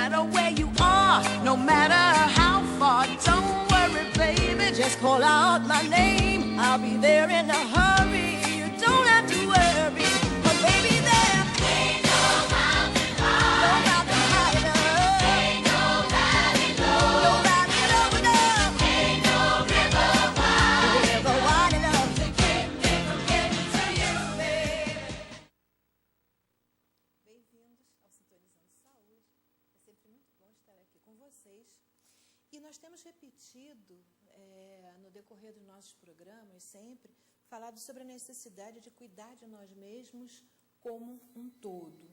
matter where you are, no matter how far. Don't worry, baby, just call out my name. I'll be there in a hurry. You don't have to worry, but baby, there ain't no mountain high, no mountain high enough, ain't no valley low, no valley low enough, ain't no river wide enough to keep me from getting to you, baby. Bem-vindos ao Sintonizando Saúde. É sempre muito bom estar aqui com vocês. E nós temos repetido, no decorrer dos nossos programas, sempre, falado sobre a necessidade de cuidar de nós mesmos como um todo,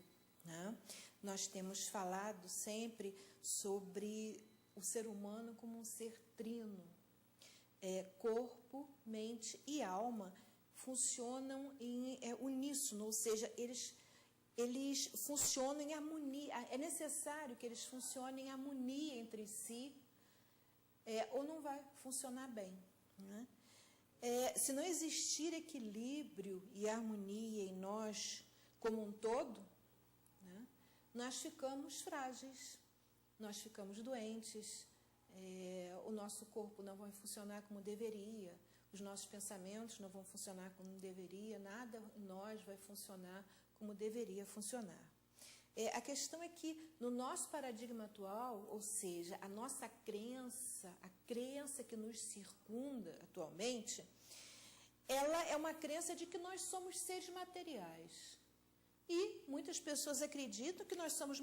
né? Nós temos falado sempre sobre o ser humano como um ser trino. Corpo, mente e alma funcionam em uníssono, ou seja, eles funcionam em harmonia. É necessário que eles funcionem em harmonia entre si, ou não vai funcionar bem, né? Se não existir equilíbrio e harmonia em nós como um todo, né, nós ficamos frágeis, nós ficamos doentes, o nosso corpo não vai funcionar como deveria, os nossos pensamentos não vão funcionar como deveria, nada em nós vai funcionar como deveria funcionar. A questão é que, no nosso paradigma atual, ou seja, a nossa crença, a crença que nos circunda atualmente, ela é uma crença de que nós somos seres materiais. E muitas pessoas acreditam que nós somos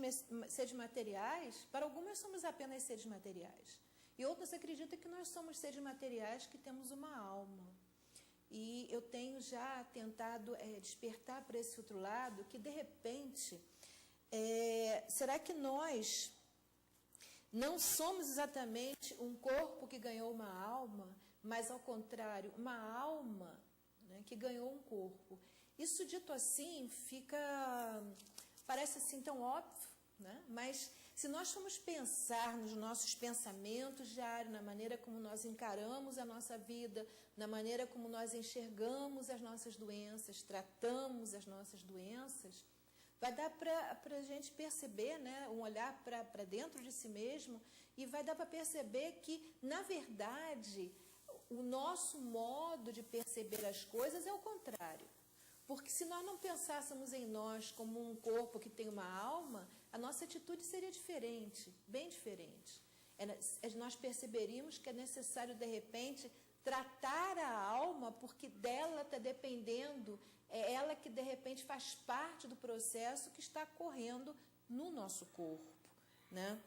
seres materiais, para algumas somos apenas seres materiais. E outras acreditam que nós somos seres materiais que temos uma alma. E eu tenho já tentado despertar para esse outro lado, que de repente, será que nós não somos exatamente um corpo que ganhou uma alma, mas ao contrário, uma alma, né, que ganhou um corpo? Isso dito assim, parece assim tão óbvio, né? Mas se nós formos pensar nos nossos pensamentos diários, na maneira como nós encaramos a nossa vida, na maneira como nós enxergamos as nossas doenças, tratamos as nossas doenças, vai dar para a gente perceber, né, um olhar para dentro de si mesmo, e vai dar para perceber que, na verdade, o nosso modo de perceber as coisas é o contrário. Porque se nós não pensássemos em nós como um corpo que tem uma alma, a nossa atitude seria diferente, bem diferente. Nós perceberíamos que é necessário, de repente, tratar a alma, porque dela está dependendo, é ela que, de repente, faz parte do processo que está correndo no nosso corpo, né?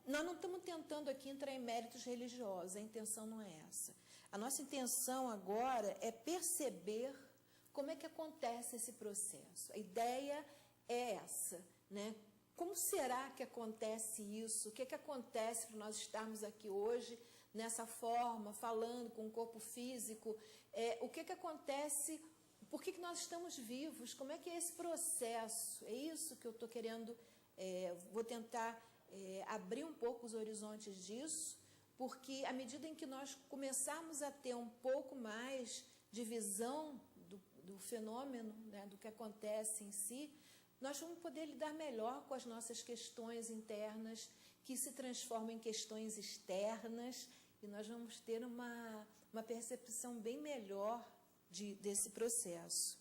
Nós não estamos tentando aqui entrar em méritos religiosos, a intenção não é essa. A nossa intenção agora é perceber como é que acontece esse processo. A ideia é essa, né? Como será que acontece isso? O que acontece para nós estarmos aqui hoje, nessa forma, falando com o corpo físico? O que acontece? Por que nós estamos vivos? Como é que é esse processo? É isso que eu estou querendo, vou tentar abrir um pouco os horizontes disso, porque à medida em que nós começarmos a ter um pouco mais de visão do fenômeno, né, do que acontece em si, nós vamos poder lidar melhor com as nossas questões internas, que se transformam em questões externas, e nós vamos ter uma percepção bem melhor desse processo,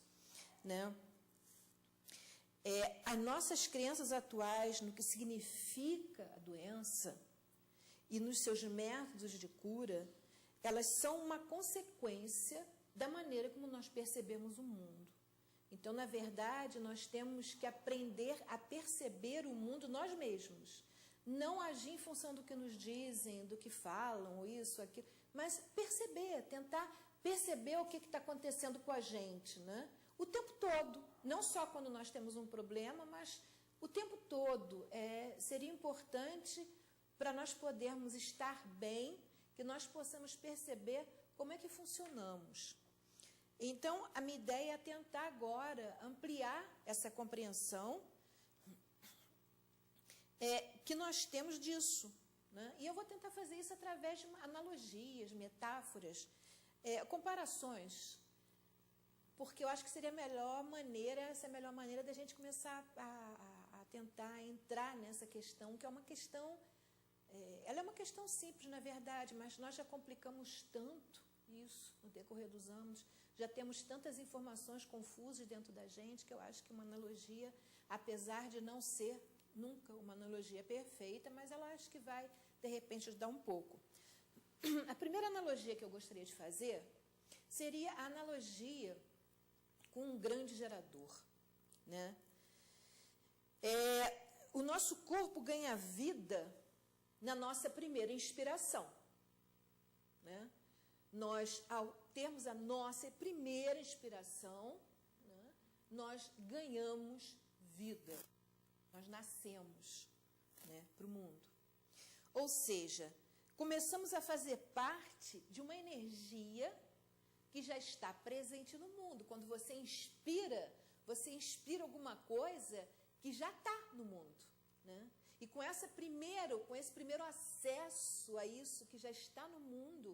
né? As nossas crenças atuais no que significa a doença e nos seus métodos de cura, elas são uma consequência da maneira como nós percebemos o mundo. Então, na verdade, nós temos que aprender a perceber o mundo nós mesmos. Não agir em função do que nos dizem, do que falam, ou isso, aquilo, mas perceber, tentar perceber o que está acontecendo com a gente, né? O tempo todo, não só quando nós temos um problema, mas o tempo todo. Seria importante para nós podermos estar bem, que nós possamos perceber como é que funcionamos. Então, a minha ideia é tentar agora ampliar essa compreensão que nós temos disso, né? E eu vou tentar fazer isso através de analogias, metáforas, comparações, porque eu acho que seria essa é a melhor maneira da gente começar a tentar entrar nessa questão, que é uma questão, ela é uma questão simples, na verdade, mas nós já complicamos tanto isso no decorrer dos anos, já temos tantas informações confusas dentro da gente, que eu acho que uma analogia, apesar de não ser nunca uma analogia perfeita, mas ela acho que vai, de repente, ajudar um pouco. A primeira analogia que eu gostaria de fazer seria a analogia com um grande gerador, né? O nosso corpo ganha vida na nossa primeira inspiração, né? Nós, ao termos a nossa primeira inspiração, né, nós ganhamos vida, nós nascemos, né, para o mundo. Ou seja, começamos a fazer parte de uma energia que já está presente no mundo. Quando você inspira alguma coisa que já está no mundo, né? E com esse primeiro acesso a isso que já está no mundo,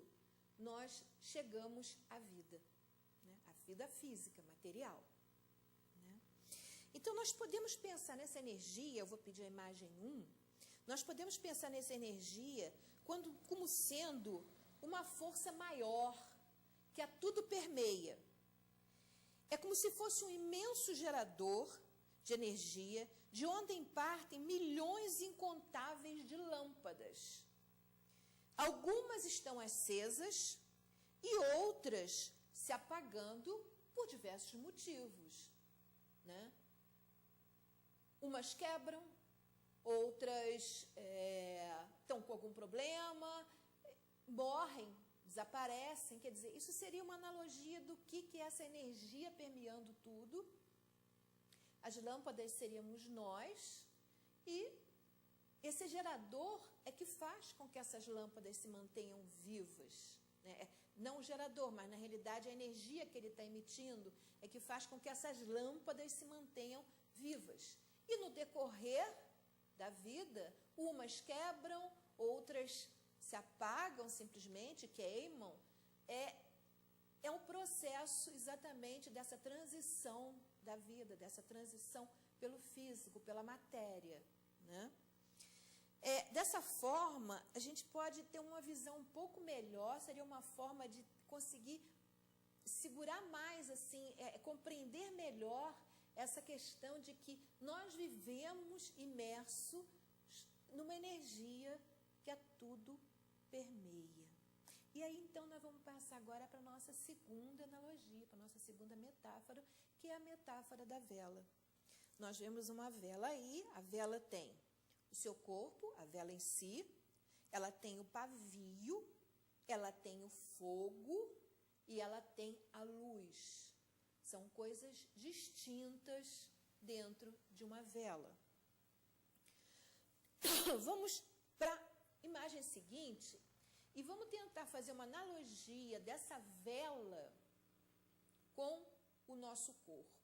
nós chegamos à vida, né? A vida física, material, né? Então, nós podemos pensar nessa energia, eu vou pedir a imagem 1, nós podemos pensar nessa energia como sendo uma força maior, que a tudo permeia. É como se fosse um imenso gerador de energia, de onde partem milhões incontáveis de lâmpadas. Algumas estão acesas e outras se apagando por diversos motivos, né? Umas quebram, outras estão com algum problema, morrem, desaparecem. Quer dizer, isso seria uma analogia do que é essa energia permeando tudo. As lâmpadas seríamos nós, e esse gerador é que faz com que essas lâmpadas se mantenham vivas, né? Não o gerador, mas na realidade a energia que ele está emitindo é que faz com que essas lâmpadas se mantenham vivas. E no decorrer da vida, umas quebram, outras se apagam simplesmente, queimam. É um processo exatamente dessa transição da vida, dessa transição pelo físico, pela matéria, né? Dessa forma, a gente pode ter uma visão um pouco melhor, seria uma forma de conseguir segurar mais, assim, compreender melhor essa questão de que nós vivemos imersos numa energia que a tudo permeia. E aí, então, nós vamos passar agora para a nossa segunda analogia, para a nossa segunda metáfora, que é a metáfora da vela. Nós vemos uma vela aí, a vela tem o seu corpo, a vela em si, ela tem o pavio, ela tem o fogo e ela tem a luz. São coisas distintas dentro de uma vela. Vamos para a imagem seguinte e vamos tentar fazer uma analogia dessa vela com o nosso corpo.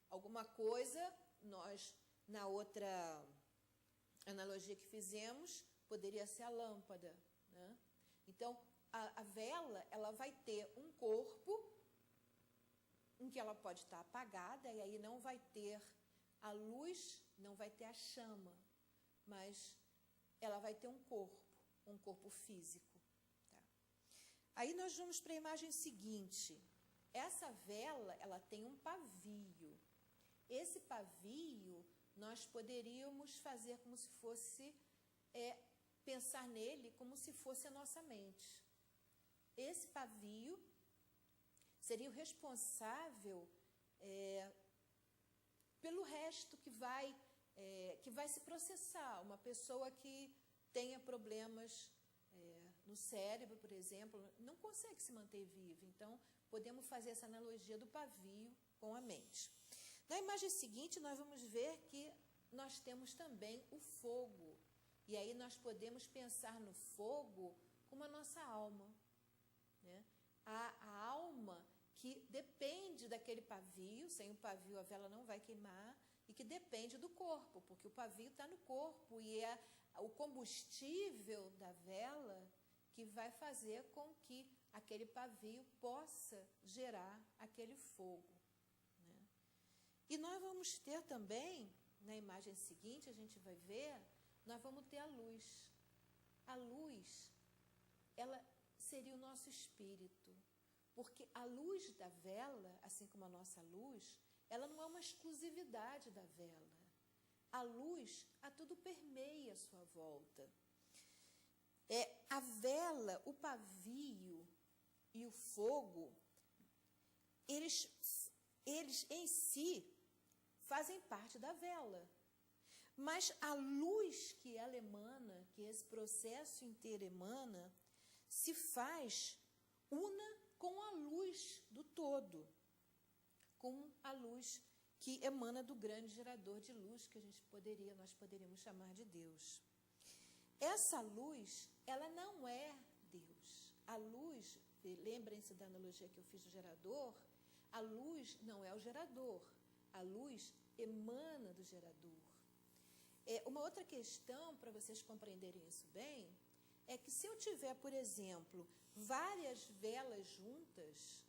Alguma coisa, nós, na outra analogia que fizemos, poderia ser a lâmpada, né? Então, a vela, ela vai ter um corpo em que ela pode estar apagada, e aí não vai ter a luz, não vai ter a chama, mas ela vai ter um corpo físico. Tá? Aí nós vamos para a imagem seguinte. Essa vela, ela tem um pavio. Esse pavio, nós poderíamos fazer como se fosse, pensar nele como se fosse a nossa mente. Esse pavio seria o responsável pelo resto que vai se processar. Uma pessoa que tenha problemas no cérebro, por exemplo, não consegue se manter viva. Então, podemos fazer essa analogia do pavio com a mente. Na imagem seguinte, nós vamos ver que nós temos também o fogo. E aí nós podemos pensar no fogo como a nossa alma, né? A alma que depende daquele pavio, sem o pavio a vela não vai queimar, e que depende do corpo, porque o pavio está no corpo, e é o combustível da vela que vai fazer com que aquele pavio possa gerar aquele fogo, né? E nós vamos ter também na imagem seguinte, a gente vai ver, nós vamos ter a luz. A luz, ela seria o nosso espírito, porque a luz da vela, assim como a nossa luz, ela não é uma exclusividade da vela. A luz, a tudo permeia a sua volta. A vela, o pavio e o fogo, eles em si fazem parte da vela. Mas a luz que ela emana, que esse processo inteiro emana, se faz una com a luz do todo, com a luz que emana do grande gerador de luz que nós poderíamos chamar de Deus. Essa luz, ela não é Deus. A luz, lembrem-se da analogia que eu fiz do gerador, a luz não é o gerador, a luz emana do gerador. Uma outra questão, para vocês compreenderem isso bem, é que se eu tiver, por exemplo, várias velas juntas,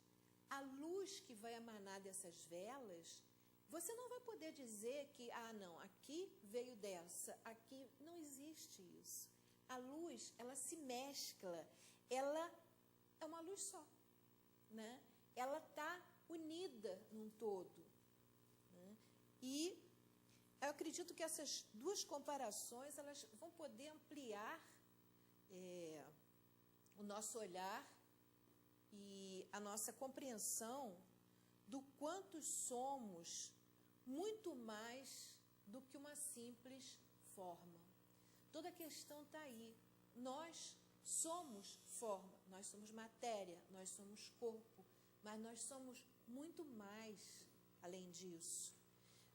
a luz que vai emanar dessas velas, você não vai poder dizer que, não, aqui veio dessa, aqui não existe isso. A luz, ela se mescla, ela é uma luz só, né? Ela está unida num todo, né? E eu acredito que essas duas comparações, elas vão poder ampliar o nosso olhar e a nossa compreensão do quanto somos muito mais do que uma simples forma. Toda a questão está aí. Nós somos forma, nós somos matéria, nós somos corpo, mas nós somos muito mais além disso.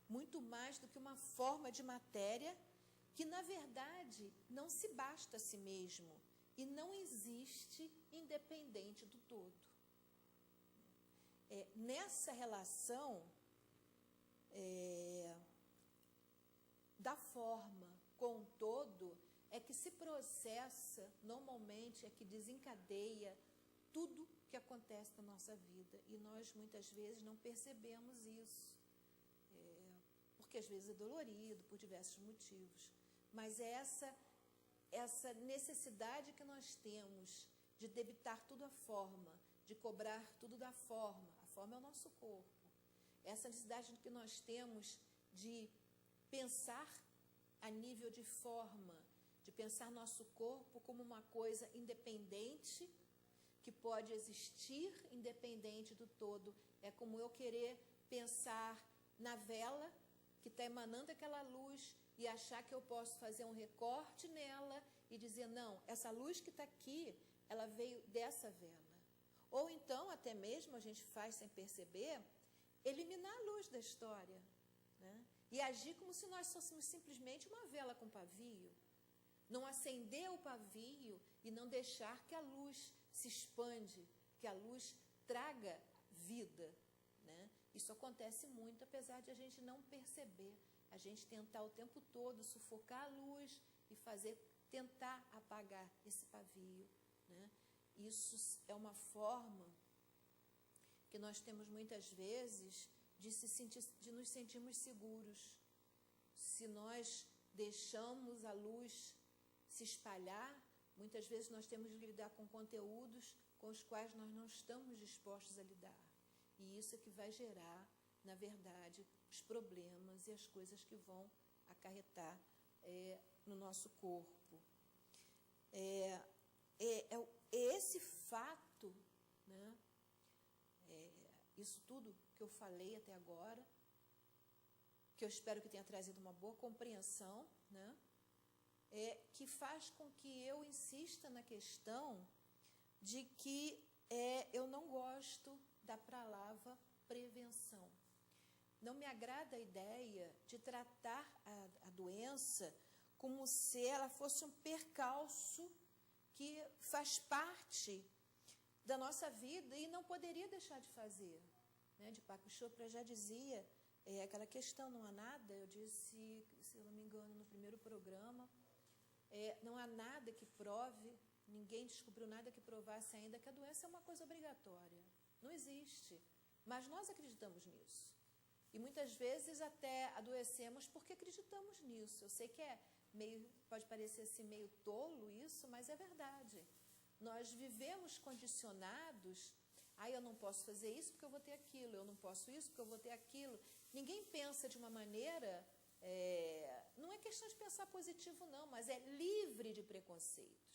Muito mais do que uma forma de matéria que, na verdade, não se basta a si mesmo e não existe independente do todo. Nessa relação da forma com o todo é que se processa, normalmente, é que desencadeia tudo que acontece na nossa vida. E nós, muitas vezes, não percebemos isso. Porque às vezes é dolorido, por diversos motivos. Mas é essa necessidade que nós temos de debitar tudo à forma, de cobrar tudo da forma. A forma é o nosso corpo. Essa necessidade que nós temos de pensar a nível de forma, de pensar nosso corpo como uma coisa independente, que pode existir independente do todo. É como eu querer pensar na vela que está emanando aquela luz e achar que eu posso fazer um recorte nela e dizer, não, essa luz que está aqui, ela veio dessa vela. Ou então, até mesmo, a gente faz sem perceber, eliminar a luz da história, né? E agir como se nós fôssemos simplesmente uma vela com pavio. Não acender o pavio e não deixar que a luz se expande, que a luz traga vida, né? Isso acontece muito, apesar de a gente não perceber. A gente tentar o tempo todo sufocar a luz e tentar apagar esse pavio, né? Isso é uma forma que nós temos muitas vezes de nos sentirmos seguros. Se nós deixamos a luz se espalhar, muitas vezes nós temos de lidar com conteúdos com os quais nós não estamos dispostos a lidar. E isso é que vai gerar, na verdade, os problemas e as coisas que vão acarretar no nosso corpo. Esse fato, né, isso tudo que eu falei até agora, que eu espero que tenha trazido uma boa compreensão, né, que faz com que eu insista na questão de que eu não gosto da palavra prevenção. Não me agrada a ideia de tratar a doença como se ela fosse um percalço que faz parte da nossa vida e não poderia deixar de fazer. Né? Deepak Chopra já dizia, aquela questão, não há nada, eu disse, se eu não me engano, no primeiro programa, não há nada que prove, ninguém descobriu nada que provasse ainda que a doença é uma coisa obrigatória. Não existe. Mas nós acreditamos nisso. E muitas vezes até adoecemos porque acreditamos nisso. Eu sei que pode parecer assim meio tolo isso, mas é verdade. Nós vivemos condicionados. Eu não posso fazer isso porque eu vou ter aquilo. Eu não posso isso porque eu vou ter aquilo. Ninguém pensa de uma maneira... não é questão de pensar positivo, não, mas é livre de preconceitos.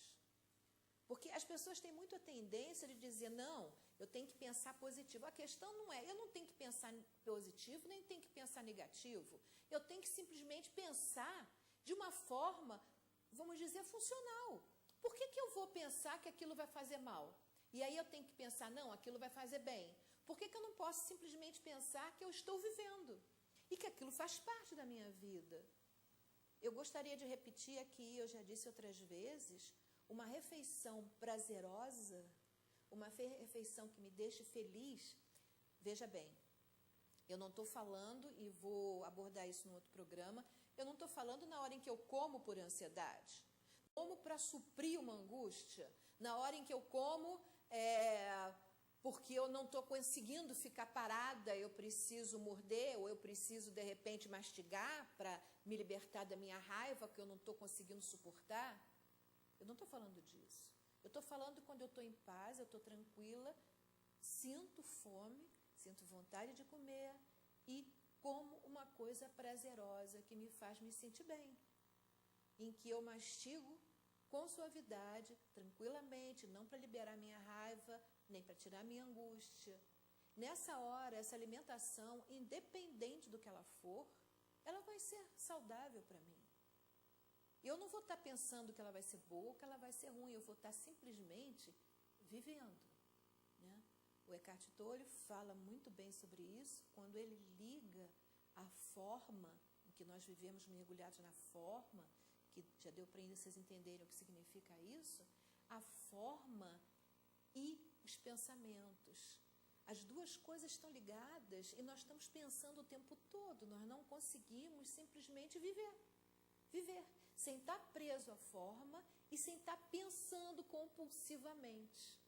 Porque as pessoas têm muito a tendência de dizer, não, eu tenho que pensar positivo. A questão não é, eu não tenho que pensar positivo, nem tenho que pensar negativo. Eu tenho que simplesmente pensar de uma forma, vamos dizer, funcional. Por que eu vou pensar que aquilo vai fazer mal? E aí eu tenho que pensar, não, aquilo vai fazer bem. Por que eu não posso simplesmente pensar que eu estou vivendo? E que aquilo faz parte da minha vida? Eu gostaria de repetir aqui, eu já disse outras vezes, uma refeição prazerosa, uma refeição que me deixe feliz. Veja bem, eu não estou falando, e vou abordar isso em outro programa, eu não estou falando na hora em que eu como por ansiedade, como para suprir uma angústia, na hora em que eu como porque eu não estou conseguindo ficar parada, eu preciso morder, ou eu preciso, de repente, mastigar para me libertar da minha raiva, que eu não estou conseguindo suportar. Eu não estou falando disso. Eu estou falando quando eu estou em paz, eu estou tranquila, sinto fome, sinto vontade de comer e como uma coisa prazerosa que me faz me sentir bem, em que eu mastigo com suavidade, tranquilamente, não para liberar minha raiva, nem para tirar minha angústia. Nessa hora, essa alimentação, independente do que ela for, ela vai ser saudável para mim. Eu não vou estar pensando que ela vai ser boa ou que ela vai ser ruim, eu vou estar simplesmente vivendo. Né? O Eckhart Tolle fala muito bem sobre isso, quando ele liga a forma em que nós vivemos mergulhados na forma, que já deu para vocês entenderem o que significa isso, a forma e os pensamentos. As duas coisas estão ligadas e nós estamos pensando o tempo todo, nós não conseguimos simplesmente viver, sem estar preso à forma e sem estar pensando compulsivamente.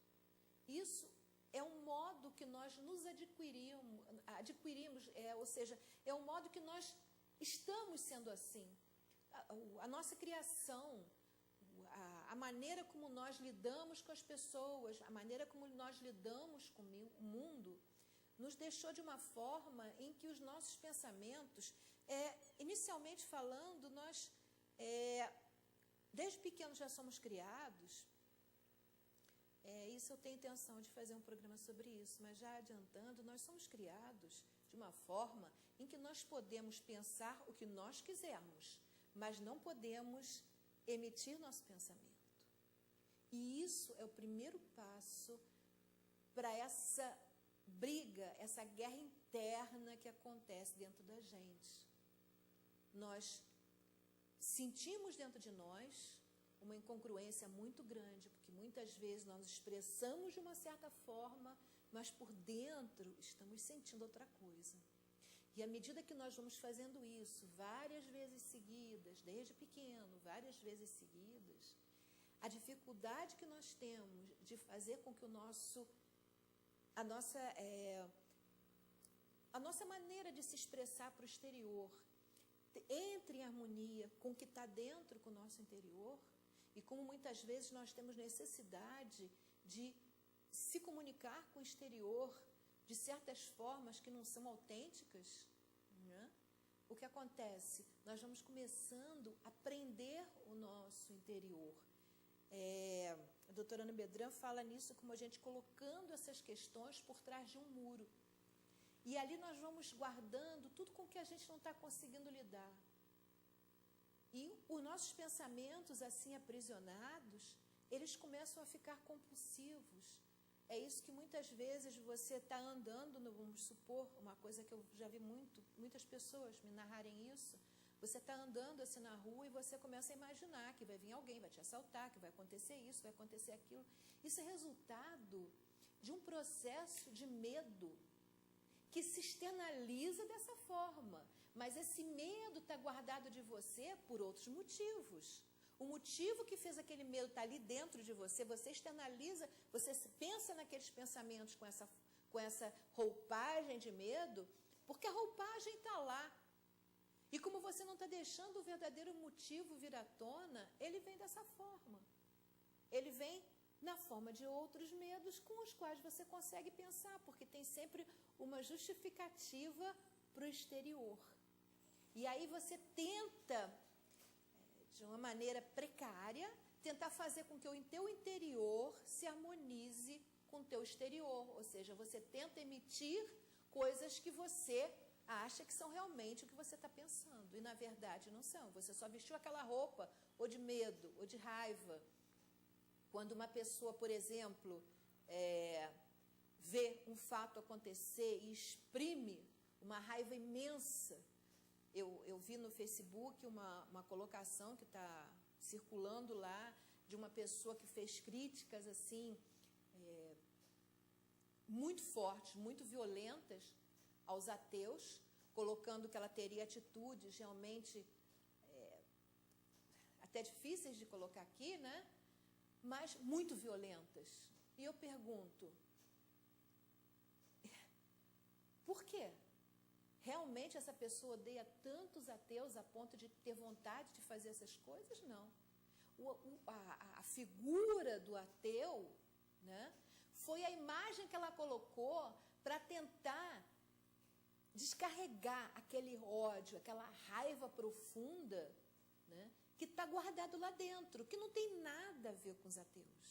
Isso é um modo que nós nos adquirimos, ou seja, é um modo que nós estamos sendo assim. A nossa criação, a maneira como nós lidamos com as pessoas, a maneira como nós lidamos com o mundo, nos deixou de uma forma em que os nossos pensamentos, inicialmente falando, nós, desde pequenos já somos criados, isso eu tenho intenção de fazer um programa sobre isso, mas já adiantando, nós somos criados de uma forma em que nós podemos pensar o que nós quisermos, mas não podemos emitir nosso pensamento. E isso é o primeiro passo para essa briga, essa guerra interna que acontece dentro da gente. Nós sentimos dentro de nós uma incongruência muito grande, porque muitas vezes nós expressamos de uma certa forma, mas por dentro estamos sentindo outra coisa. E à medida que nós vamos fazendo isso várias vezes seguidas, desde pequeno, várias vezes seguidas, a dificuldade que nós temos de fazer com que a nossa maneira de se expressar para o exterior entre em harmonia com o que está dentro com o nosso interior, e como muitas vezes nós temos necessidade de se comunicar com o exterior de certas formas que não são autênticas, né? O que acontece? Nós vamos começando a prender o nosso interior. A doutora Ana Bedran fala nisso como a gente colocando essas questões por trás de um muro. E ali nós vamos guardando tudo com que a gente não está conseguindo lidar. E os nossos pensamentos assim aprisionados, eles começam a ficar compulsivos. É isso que muitas vezes você está andando, vamos supor, uma coisa que eu já vi muitas pessoas me narrarem isso. Você está andando assim na rua e você começa a imaginar que vai vir alguém, vai te assaltar, que vai acontecer isso, vai acontecer aquilo. Isso é resultado de um processo de medo que se externaliza dessa forma. Mas esse medo está guardado de você por outros motivos. O motivo que fez aquele medo estar ali dentro de você, você externaliza, você pensa naqueles pensamentos com essa roupagem de medo, Porque a roupagem está lá. E como você não está deixando o verdadeiro motivo vir à tona, ele vem dessa forma. Ele vem na forma de outros medos com os quais você consegue pensar, porque tem sempre uma justificativa para o exterior. E aí você tenta, de uma maneira precária, tentar fazer com que o teu interior se harmonize com o teu exterior. Ou seja, você tenta emitir coisas que você acha que são realmente o que você está pensando. E, na verdade, não são. Você só vestiu aquela roupa ou de medo, ou de raiva. Quando uma pessoa, por exemplo, vê um fato acontecer e exprime uma raiva imensa. Eu vi no Facebook uma colocação que está circulando lá de uma pessoa que fez críticas assim muito fortes, muito violentas aos ateus, colocando que ela teria atitudes realmente até difíceis de colocar aqui, né? Mas muito violentas. E eu pergunto, por quê? Realmente essa pessoa odeia tantos ateus a ponto de ter vontade de fazer essas coisas? Não. A figura do ateu, né, foi a imagem que ela colocou para tentar descarregar aquele ódio, aquela raiva profunda, né, que está guardado lá dentro, que não tem nada a ver com os ateus.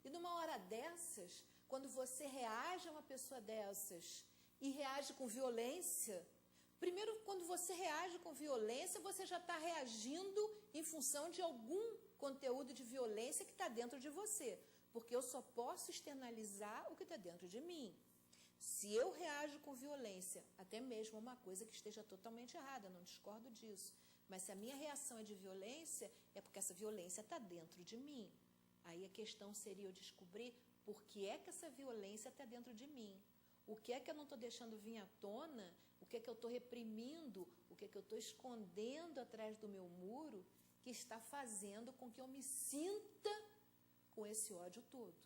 E numa hora dessas, quando você reage a uma pessoa dessas e reage com violência, primeiro, quando você reage com violência, você já está reagindo em função de algum conteúdo de violência que está dentro de você, porque eu só posso externalizar o que está dentro de mim. Se eu reajo com violência, até mesmo uma coisa que esteja totalmente errada, não discordo disso, mas se a minha reação é de violência, é porque essa violência está dentro de mim. Aí a questão seria eu descobrir por que é que essa violência está dentro de mim. O que é que eu não estou deixando vir à tona? O que é que eu estou reprimindo? O que é que eu estou escondendo atrás do meu muro que está fazendo com que eu me sinta com esse ódio todo?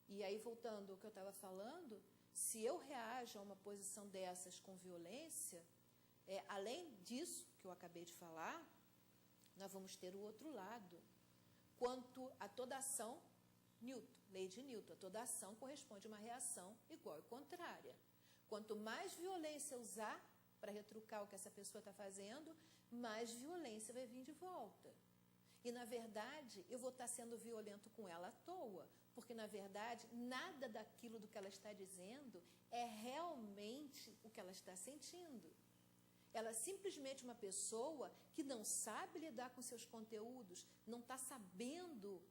E aí, voltando ao que eu estava falando, se eu reajo a uma posição dessas com violência, além disso que eu acabei de falar, nós vamos ter o outro lado. Quanto a toda ação, Newton, lei de Newton, a toda ação corresponde a uma reação igual e contrária. Quanto mais violência usar para retrucar o que essa pessoa está fazendo, mais violência vai vir de volta. E, na verdade, eu vou estar sendo violento com ela à toa, porque, na verdade, nada daquilo do que ela está dizendo é realmente o que ela está sentindo. Ela é simplesmente uma pessoa que não sabe lidar com seus conteúdos, não está sabendo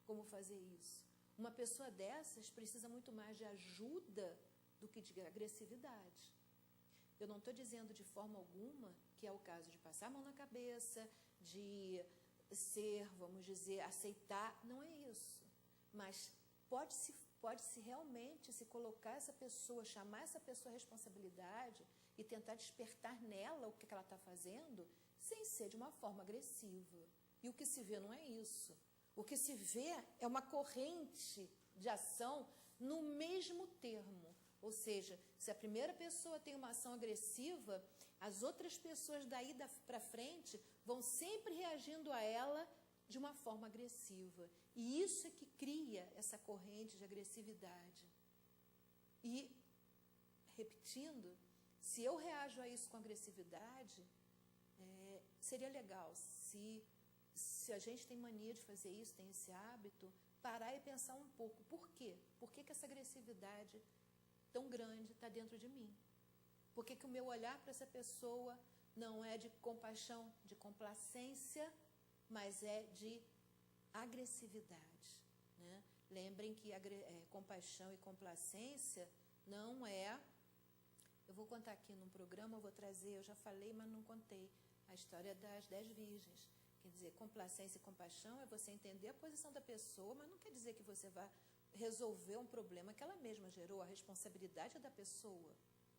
como fazer isso. Uma pessoa dessas precisa muito mais de ajuda do que de agressividade. Eu não estou dizendo de forma alguma que é o caso de passar a mão na cabeça, de ser, vamos dizer, aceitar. Não é isso. Mas pode-se realmente se colocar essa pessoa, chamar essa pessoa à responsabilidade e tentar despertar nela o que ela está fazendo, sem ser de uma forma agressiva. E o que se vê não é isso. O que se vê é uma corrente de ação no mesmo termo. Ou seja, se a primeira pessoa tem uma ação agressiva, as outras pessoas daí para frente vão sempre reagindo a ela de uma forma agressiva. E isso é que cria essa corrente de agressividade. E, repetindo, se eu reajo a isso com agressividade, seria legal se a gente tem mania de fazer isso, tem esse hábito, parar e pensar um pouco. Por quê? Por que essa agressividade tão grande está dentro de mim? Por que o meu olhar para essa pessoa não é de compaixão, de complacência, mas é de agressividade, né? Lembrem que compaixão e complacência não é... Eu vou contar aqui num programa, eu vou trazer, eu já falei, mas não contei, a história das 10 virgens. Quer dizer, complacência e compaixão é você entender a posição da pessoa, mas não quer dizer que você vai resolver um problema que ela mesma gerou, a responsabilidade é da pessoa,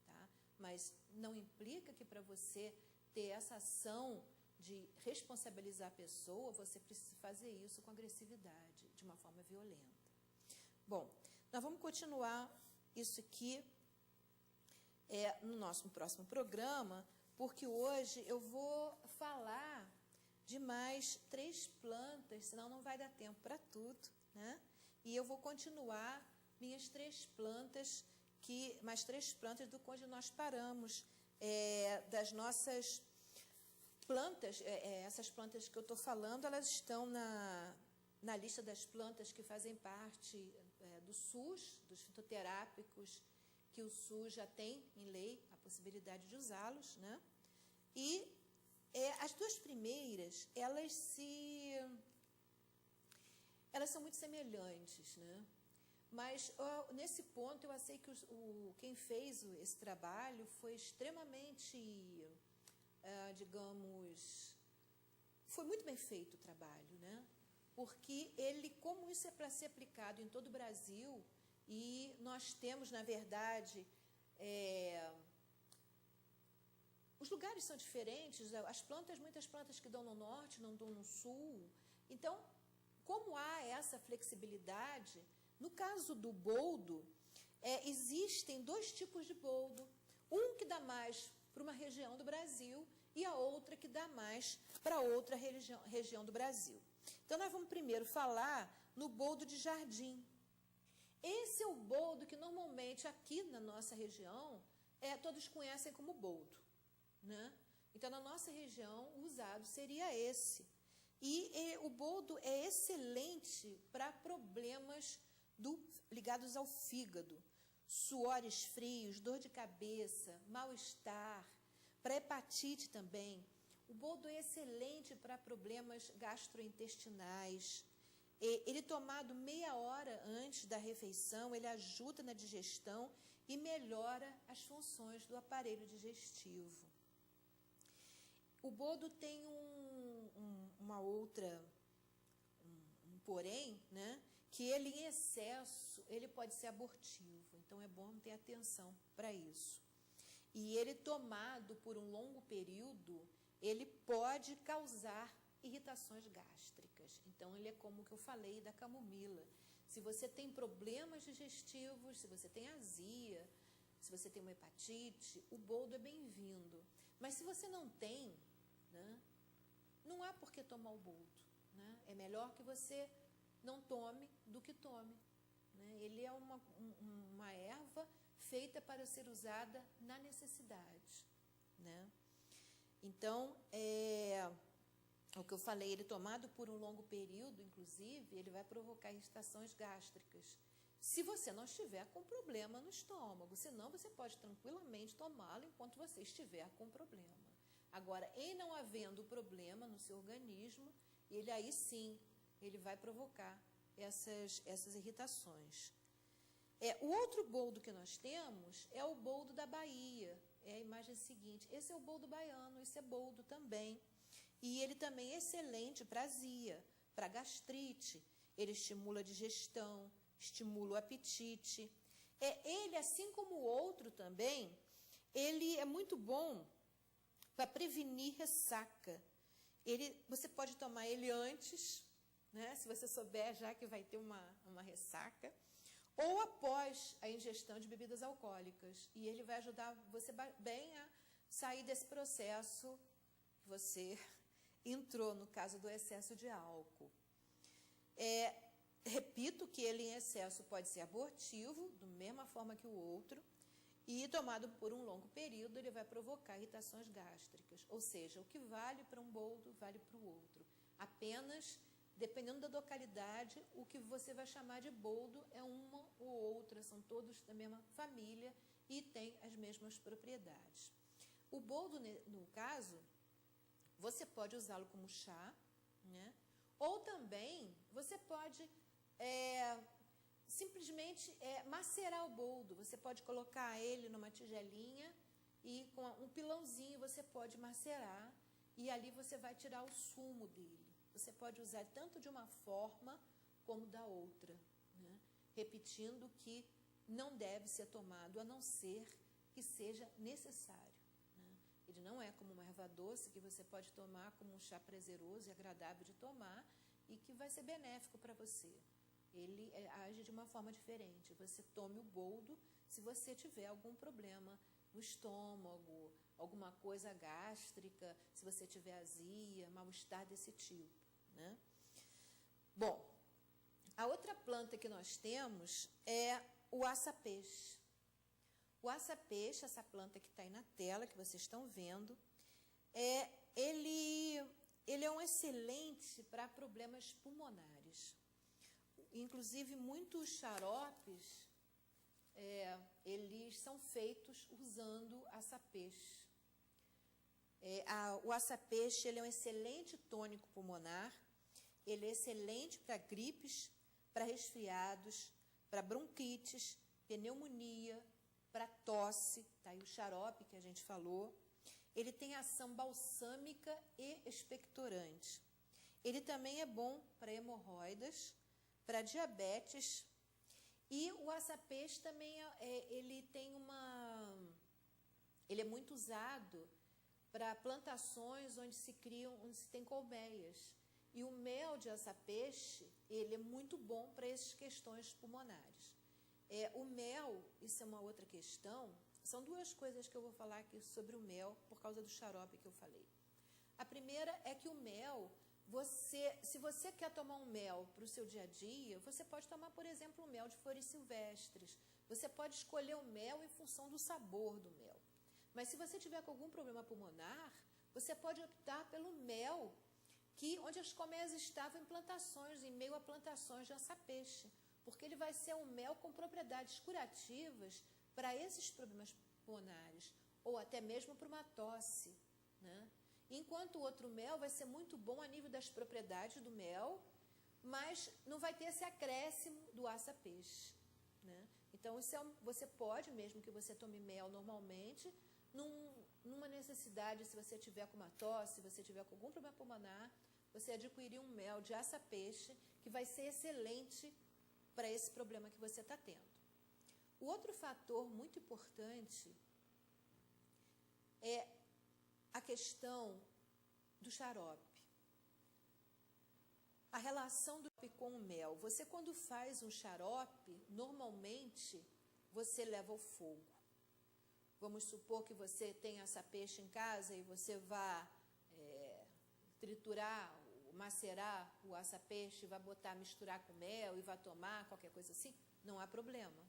tá? Mas não implica que para você ter essa ação de responsabilizar a pessoa, você precisa fazer isso com agressividade, de uma forma violenta. Bom, nós vamos continuar isso aqui no nosso próximo programa, porque hoje eu vou falar de mais 3 plantas, senão não vai dar tempo para tudo, né? E eu vou continuar minhas 3 plantas, mais 3 plantas do onde nós paramos, das nossas plantas. Essas plantas que eu estou falando, elas estão na lista das plantas que fazem parte do SUS, dos fitoterápicos, que o SUS já tem em lei a possibilidade de usá-los, né? E as 2 primeiras, elas são muito semelhantes, né? Mas, nesse ponto, eu sei que quem fez esse trabalho foi extremamente, digamos, foi muito bem feito o trabalho, né? Porque como isso é para ser aplicado em todo o Brasil, e nós temos, na verdade, os lugares são diferentes, muitas plantas que dão no norte não dão no sul. Então, como há essa flexibilidade, no caso do boldo, existem 2 tipos de boldo. Um que dá mais para uma região do Brasil e a outra que dá mais para outra região do Brasil. Então, nós vamos primeiro falar no boldo de jardim. Esse é o boldo que, normalmente, aqui na nossa região, todos conhecem como boldo, né? Então, na nossa região, o usado seria esse. E o boldo é excelente para problemas ligados ao fígado, suores frios, dor de cabeça, mal-estar, para hepatite também. O boldo é excelente para problemas gastrointestinais. Ele tomado meia hora antes da refeição, ele ajuda na digestão e melhora as funções do aparelho digestivo. O boldo tem um porém, né, que ele em excesso, ele pode ser abortivo. Então, é bom ter atenção para isso. E ele tomado por um longo período, ele pode causar irritações gástricas. Então, ele é como que eu falei da camomila. Se você tem problemas digestivos, se você tem azia, se você tem uma hepatite, o boldo é bem-vindo. Mas se você não tem, né, não há por que tomar o boldo, né? É melhor que você não tome do que tome, né? Ele é uma erva feita para ser usada na necessidade, né? Então, o que eu falei, ele tomado por um longo período, inclusive, ele vai provocar irritações gástricas. Se você não estiver com problema no estômago, senão você pode tranquilamente tomá-lo enquanto você estiver com problema. Agora, em não havendo problema no seu organismo, aí sim, ele vai provocar essas irritações. O outro boldo que nós temos é o boldo da Bahia. É a imagem seguinte. Esse é o boldo baiano, esse é boldo também. E ele também é excelente para azia, para gastrite. Ele estimula a digestão, estimula o apetite. Ele, assim como o outro também, ele é muito bom para prevenir ressaca. Você pode tomar ele antes, né, se você souber já que vai ter uma ressaca, ou após a ingestão de bebidas alcoólicas. E ele vai ajudar você bem a sair desse processo que você entrou, no caso do excesso de álcool. Repito que ele em excesso pode ser abortivo, da mesma forma que o outro, e tomado por um longo período, ele vai provocar irritações gástricas. Ou seja, o que vale para um boldo, vale para o outro. Apenas, dependendo da localidade, o que você vai chamar de boldo é uma ou outra, são todos da mesma família e têm as mesmas propriedades. O boldo, no caso, você pode usá-lo como chá, né? Ou também você pode simplesmente macerar o boldo. Você pode colocar ele numa tigelinha e com um pilãozinho você pode macerar e ali você vai tirar o sumo dele. Você pode usar tanto de uma forma como da outra, né? Repetindo que não deve ser tomado a não ser que seja necessário. Ele não é como uma erva doce que você pode tomar como um chá prazeroso e agradável de tomar e que vai ser benéfico para você. Ele age de uma forma diferente. Você tome o boldo se você tiver algum problema no estômago, alguma coisa gástrica, se você tiver azia, mal-estar desse tipo, né? Bom, a outra planta que nós temos é o açapeixe. O açapeixe, essa planta que está aí na tela, que vocês estão vendo, ele é um excelente para problemas pulmonares. Inclusive, muitos xaropes, eles são feitos usando açapeixe. O açapeixe ele é um excelente tônico pulmonar, ele é excelente para gripes, para resfriados, para bronquites, pneumonia, para tosse, tá aí o xarope que a gente falou. Ele tem ação balsâmica e expectorante. Ele também é bom para hemorroidas, para diabetes, e o açapeixe também ele é muito usado para plantações onde se tem colmeias. E o mel de açapeixe, ele é muito bom para essas questões pulmonares. O mel, isso é uma outra questão, são duas coisas que eu vou falar aqui sobre o mel, por causa do xarope que eu falei. A primeira é que o mel, se você quer tomar um mel para o seu dia a dia, você pode tomar, por exemplo, um mel de flores silvestres. Você pode escolher o mel em função do sabor do mel. Mas se você tiver com algum problema pulmonar, você pode optar pelo mel onde as colmeias estavam em meio a plantações de açapeixe, porque ele vai ser um mel com propriedades curativas para esses problemas pulmonares, ou até mesmo para uma tosse, né? Enquanto o outro mel vai ser muito bom a nível das propriedades do mel, mas não vai ter esse acréscimo do açapeixe, né? Então, você pode, mesmo que você tome mel normalmente, numa necessidade, se você tiver com uma tosse, se você tiver com algum problema pulmonar, você adquirir um mel de açapeixe, que vai ser excelente para esse problema que você está tendo. O outro fator muito importante é a questão do xarope. A relação do xarope com o mel. Você, quando faz um xarope, normalmente você leva ao fogo. Vamos supor que você tenha açapeixe em casa e você vá triturar, macerar o açapeixe, vai misturar com mel e vai tomar, qualquer coisa assim, não há problema.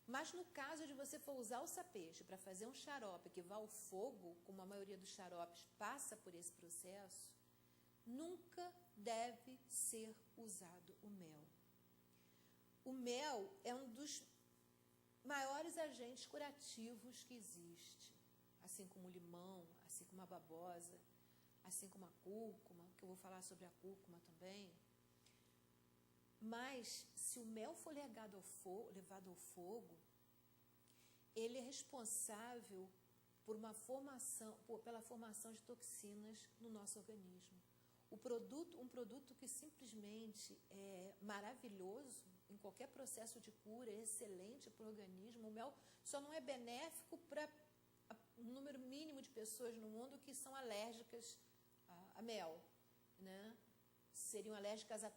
Mas no caso de você for usar o açapeixe para fazer um xarope que vá ao fogo, como a maioria dos xaropes passa por esse processo, nunca deve ser usado o mel. O mel é um dos maiores agentes curativos que existe, assim como o limão, assim como a babosa, assim como a cúrcuma, que eu vou falar sobre a cúrcuma também. Mas, se o mel for levado ao fogo, ele é responsável pela formação de toxinas no nosso organismo. Um produto que simplesmente é maravilhoso em qualquer processo de cura, é excelente para o organismo. O mel só não é benéfico para um número mínimo de pessoas no mundo que são alérgicas a mel, né? Seriam alérgicas a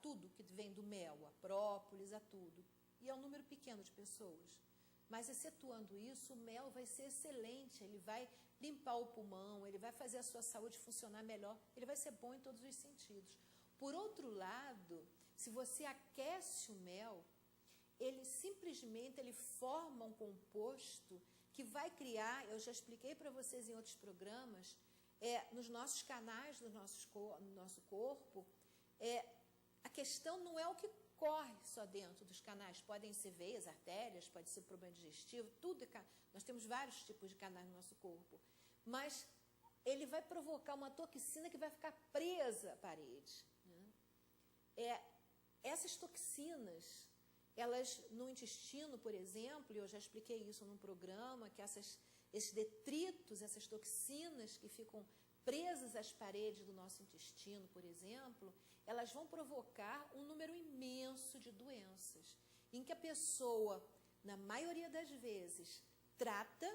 tudo que vem do mel, a própolis, a tudo. E é um número pequeno de pessoas. Mas, excetuando isso, o mel vai ser excelente, ele vai limpar o pulmão, ele vai fazer a sua saúde funcionar melhor, ele vai ser bom em todos os sentidos. Por outro lado, se você aquece o mel, ele simplesmente forma um composto que vai criar, eu já expliquei para vocês em outros programas, nos nossos canais do nosso corpo, a questão não é o que corre só dentro dos canais, podem ser veias, artérias, pode ser problema digestivo, tudo nós temos vários tipos de canais no nosso corpo, mas ele vai provocar uma toxina que vai ficar presa à parede, né? Essas toxinas, elas no intestino, por exemplo, eu já expliquei isso num programa, que esses detritos, essas toxinas que ficam presas às paredes do nosso intestino, por exemplo, elas vão provocar um número imenso de doenças, em que a pessoa, na maioria das vezes, trata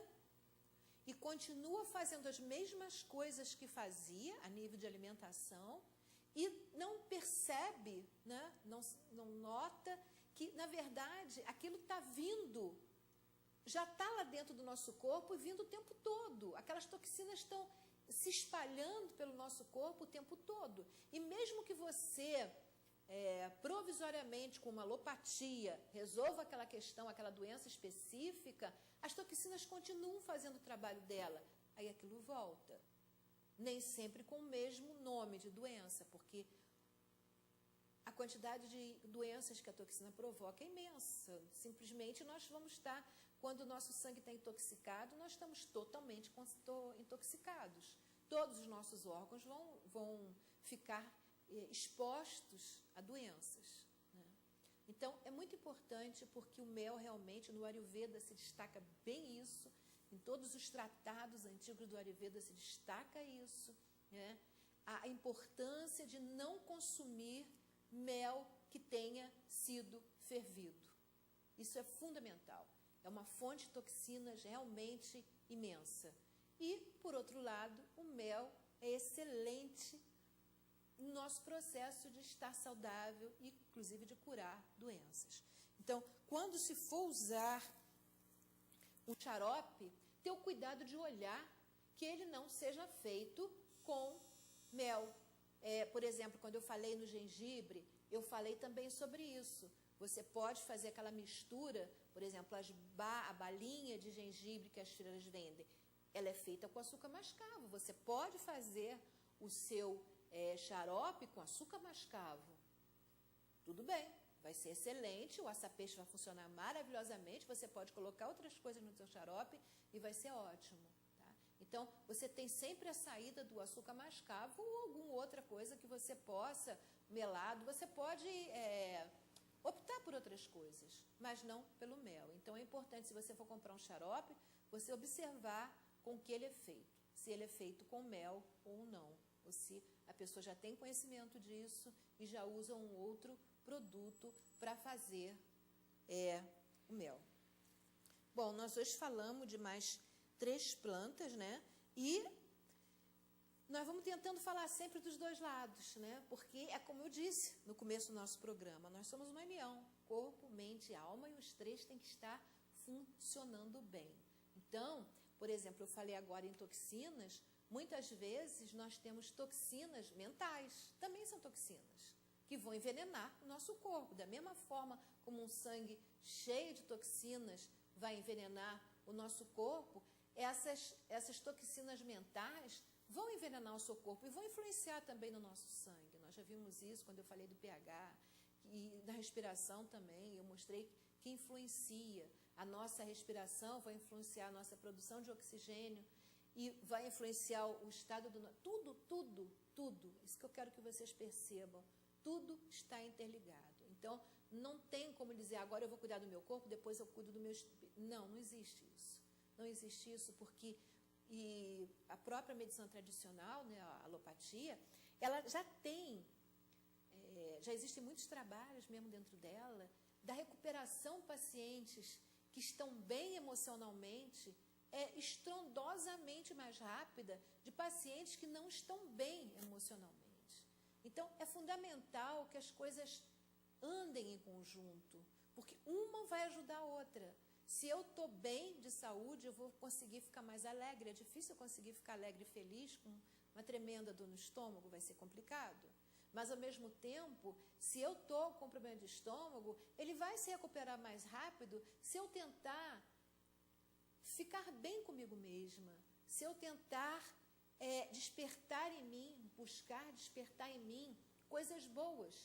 e continua fazendo as mesmas coisas que fazia a nível de alimentação e não percebe, né, não nota que, na verdade, aquilo está vindo já está lá dentro do nosso corpo e vindo o tempo todo. Aquelas toxinas estão se espalhando pelo nosso corpo o tempo todo. E mesmo que você, provisoriamente, com uma alopatia, resolva aquela questão, aquela doença específica, as toxinas continuam fazendo o trabalho dela. Aí aquilo volta. Nem sempre com o mesmo nome de doença, porque a quantidade de doenças que a toxina provoca é imensa. Simplesmente nós vamos estar, quando o nosso sangue está intoxicado, nós estamos totalmente intoxicados. Todos os nossos órgãos vão ficar expostos a doenças, né? Então, é muito importante, porque o mel realmente, no Ayurveda se destaca bem isso, em todos os tratados antigos do Ayurveda se destaca isso, né? A importância de não consumir mel que tenha sido fervido. Isso é fundamental. É uma fonte de toxinas realmente imensa. E, por outro lado, o mel é excelente no nosso processo de estar saudável e, inclusive, de curar doenças. Então, quando se for usar um xarope, ter o cuidado de olhar que ele não seja feito com mel. Por exemplo, quando eu falei no gengibre, eu falei também sobre isso. Você pode fazer aquela mistura, por exemplo, a balinha de gengibre que as feiras vendem, ela é feita com açúcar mascavo. Você pode fazer o seu xarope com açúcar mascavo. Tudo bem, vai ser excelente, o açapeixe vai funcionar maravilhosamente, você pode colocar outras coisas no seu xarope e vai ser ótimo. Então, você tem sempre a saída do açúcar mascavo ou alguma outra coisa que você possa, melado, você pode optar por outras coisas, mas não pelo mel. Então, é importante, se você for comprar um xarope, você observar com que ele é feito, se ele é feito com mel ou não, ou se a pessoa já tem conhecimento disso e já usa um outro produto para fazer o mel. Bom, nós hoje falamos de mais 3 plantas, né? E nós vamos tentando falar sempre dos dois lados, né? Porque é como eu disse no começo do nosso programa, nós somos uma união, corpo, mente e alma, e os 3 têm que estar funcionando bem. Então, por exemplo, eu falei agora em toxinas, muitas vezes nós temos toxinas mentais, também são toxinas, que vão envenenar o nosso corpo. Da mesma forma como um sangue cheio de toxinas vai envenenar o nosso corpo, essas toxinas mentais vão envenenar o seu corpo e vão influenciar também no nosso sangue. Nós já vimos isso quando eu falei do pH e da respiração também. Eu mostrei que influencia. A nossa respiração vai influenciar a nossa produção de oxigênio e vai influenciar o estado do... Tudo. Isso que eu quero que vocês percebam. Tudo está interligado. Então, não tem como dizer, agora eu vou cuidar do meu corpo, depois eu cuido do meu... Não existe isso. Não existe isso porque a própria medicina tradicional, né, a alopatia, ela já tem, já existem muitos trabalhos mesmo dentro dela, da recuperação de pacientes que estão bem emocionalmente, estrondosamente mais rápida de pacientes que não estão bem emocionalmente. Então, é fundamental que as coisas andem em conjunto, porque uma vai ajudar a outra. Se eu estou bem de saúde, eu vou conseguir ficar mais alegre. É difícil eu conseguir ficar alegre e feliz com uma tremenda dor no estômago, vai ser complicado. Mas, ao mesmo tempo, se eu estou com problema de estômago, ele vai se recuperar mais rápido se eu tentar ficar bem comigo mesma, se eu tentar despertar em mim, buscar despertar em mim coisas boas.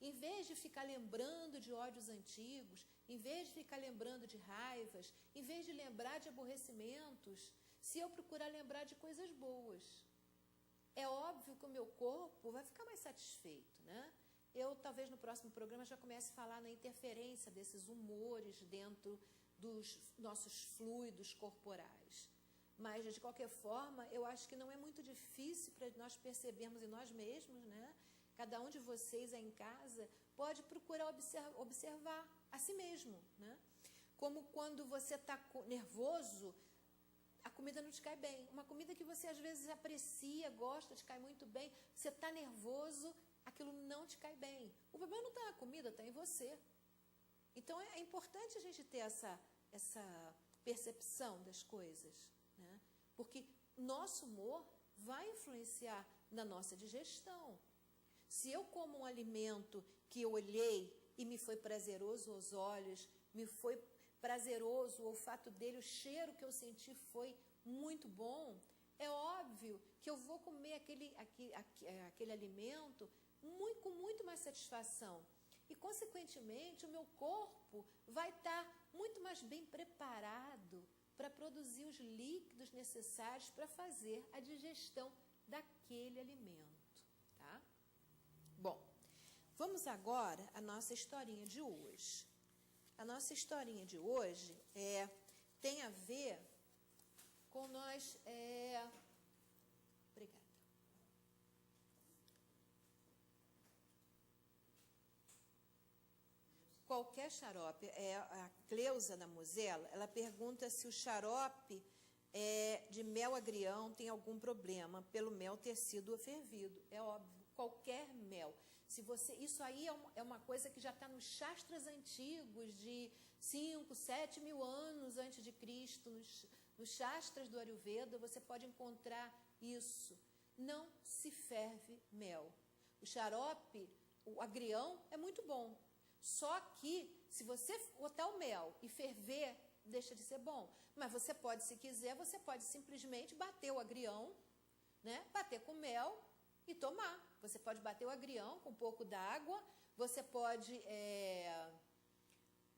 Em vez de ficar lembrando de ódios antigos, em vez de ficar lembrando de raivas, em vez de lembrar de aborrecimentos, se eu procurar lembrar de coisas boas, é óbvio que o meu corpo vai ficar mais satisfeito, né? Eu, talvez, no próximo programa já comece a falar na interferência desses humores dentro dos nossos fluidos corporais. Mas, de qualquer forma, eu acho que não é muito difícil para nós percebermos em nós mesmos, né? Cada um de vocês aí em casa pode procurar observar a si mesmo, né? Como quando você está nervoso, a comida não te cai bem. Uma comida que você às vezes aprecia, gosta, te cai muito bem, você está nervoso, aquilo não te cai bem. O problema não está na comida, está em você. Então é importante a gente ter essa percepção das coisas, né? Porque nosso humor vai influenciar na nossa digestão. Se eu como um alimento que eu olhei e me foi prazeroso aos olhos, me foi prazeroso o olfato dele, o cheiro que eu senti foi muito bom, é óbvio que eu vou comer aquele alimento com muito mais satisfação. E, consequentemente, o meu corpo vai estar muito mais bem preparado para produzir os líquidos necessários para fazer a digestão daquele alimento, tá? Bom, vamos agora à nossa historinha de hoje. A nossa historinha de hoje tem a ver com nós... Obrigada. Qualquer xarope, a Cleusa da Mosela, ela pergunta se o xarope de mel agrião tem algum problema pelo mel ter sido fervido. É óbvio, qualquer mel. Isso aí é uma coisa que já está nos shastras antigos de 5, 7 mil anos antes de Cristo, nos shastras do Ayurveda, você pode encontrar isso. Não se ferve mel. O xarope, o agrião, é muito bom. Só que, se você botar o mel e ferver, deixa de ser bom. Mas você pode, se quiser, você pode simplesmente bater o agrião, né? Bater com mel e tomar. Você pode bater o agrião com um pouco d'água, você pode...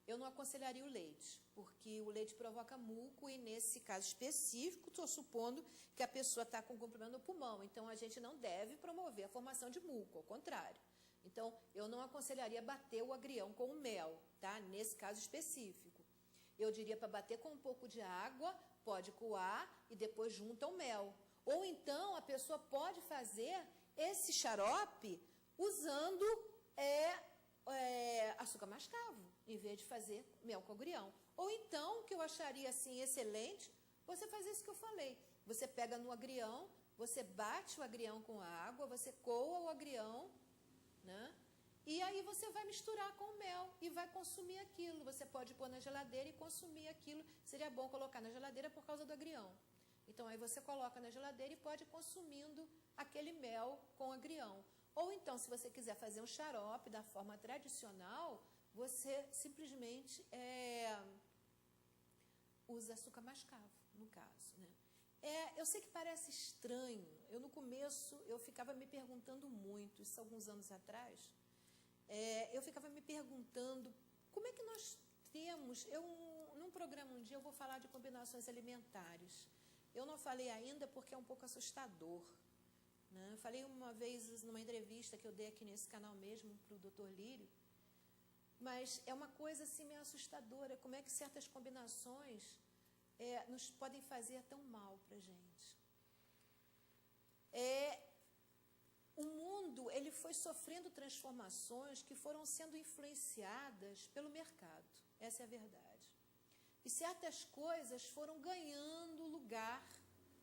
Eu não aconselharia o leite, porque o leite provoca muco e, nesse caso específico, estou supondo que a pessoa está com um problema no pulmão. Então, a gente não deve promover a formação de muco, ao contrário. Então, eu não aconselharia bater o agrião com o mel, tá? Nesse caso específico. Eu diria para bater com um pouco de água, pode coar e depois junta o mel. Ou então, a pessoa pode fazer esse xarope usando açúcar mascavo, em vez de fazer mel com agrião. Ou então, que eu acharia assim excelente, você faz isso que eu falei. Você pega no agrião, você bate o agrião com a água, você coa o agrião, né? E aí você vai misturar com o mel e vai consumir aquilo. Você pode pôr na geladeira e consumir aquilo. Seria bom colocar na geladeira por causa do agrião. Então, aí você coloca na geladeira e pode ir consumindo aquele mel com agrião. Ou então, se você quiser fazer um xarope da forma tradicional, você simplesmente usa açúcar mascavo, no caso, né? Eu sei que parece estranho. No começo, eu ficava me perguntando muito, isso alguns anos atrás, eu ficava me perguntando como é que nós temos... Num programa um dia, eu vou falar de combinações alimentares. Eu não falei ainda porque é um pouco assustador, né? Eu falei uma vez numa entrevista que eu dei aqui nesse canal mesmo para o Dr. Lírio, mas é uma coisa assim meio assustadora, como é que certas combinações nos podem fazer tão mal para a gente. O mundo ele foi sofrendo transformações que foram sendo influenciadas pelo mercado, essa é a verdade. E certas coisas foram ganhando lugar